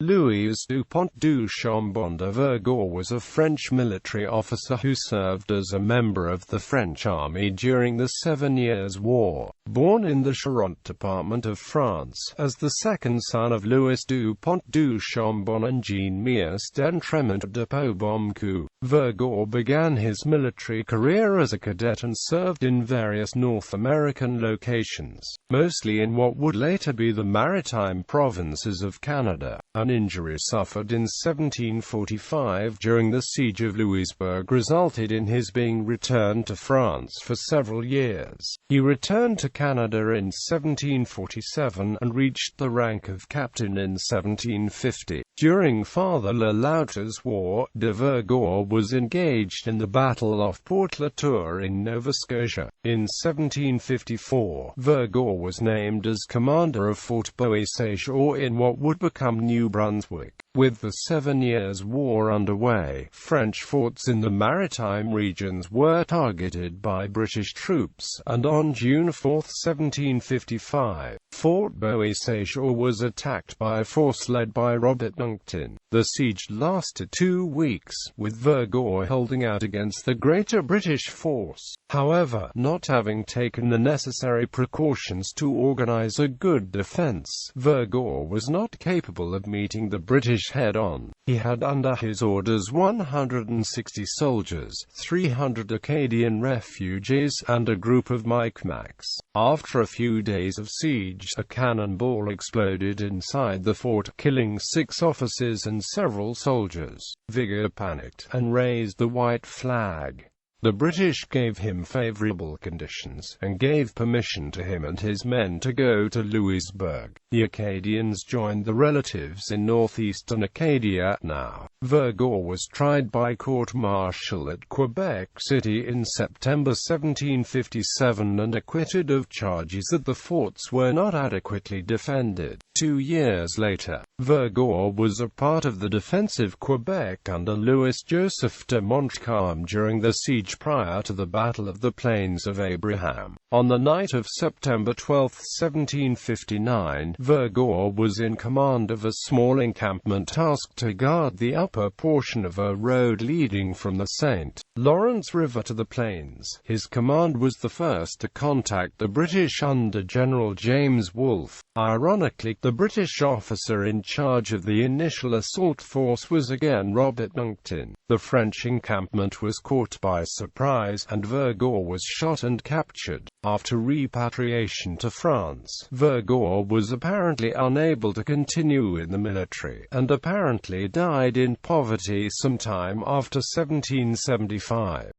Louis du Pont Duchambon de Vergor was a French military officer who served as a member of the French army during the 7 Years' War. Born in the Charente department of France, as the second son of Louis du Pont Duchambon and Jeanne Mius d'Entremont de Pobomcoup, Vergor began his military career as a cadet and served in various North American locations, mostly in what would later be the maritime provinces of Canada. An injury suffered in 1745 during the siege of Louisbourg resulted in his being returned to France for several years. He returned to Canada in 1747 and reached the rank of captain in 1750. During Father Le Loutre's War, de Vergor was engaged in the Battle of Port La Tour in Nova Scotia. In 1754, Vergor was named as commander of Fort Beauséjour in what would become New Brunswick. With the 7 Years' War underway, French forts in the maritime regions were targeted by British troops, and on June 4, 1755, Fort Beauséjour was attacked by a force led by Robert Monckton. The siege lasted 2 weeks, with Vergor holding out against the greater British force. However, not having taken the necessary precautions to organize a good defense, Vergor was not capable of meeting the British head-on. He had under his orders 160 soldiers, 300 Acadian refugees, and a group of Micmacs. After a few days of siege, a cannonball exploded inside the fort, killing 6 officers and several soldiers. Vergor panicked and raised the white flag. The British gave him favorable conditions, and gave permission to him and his men to go to Louisbourg. The Acadians joined the relatives in northeastern Acadia. Now, Vergor was tried by court-martial at Quebec City in September 1757 and acquitted of charges that the forts were not adequately defended. 2 years later, Vergor was a part of the defensive Quebec under Louis-Joseph de Montcalm during the siege prior to the Battle of the Plains of Abraham. On the night of September 12, 1759, Vergor was in command of a small encampment tasked to guard the upper portion of a road leading from the St. Lawrence River to the plains. His command was the first to contact the British under General James Wolfe. Ironically, the British officer in charge of the initial assault force was again Robert Monckton. The French encampment was caught by surprise, and Vergor was shot and captured. After repatriation to France, Vergor was apparently unable to continue in the military, and apparently died in poverty sometime after 1775.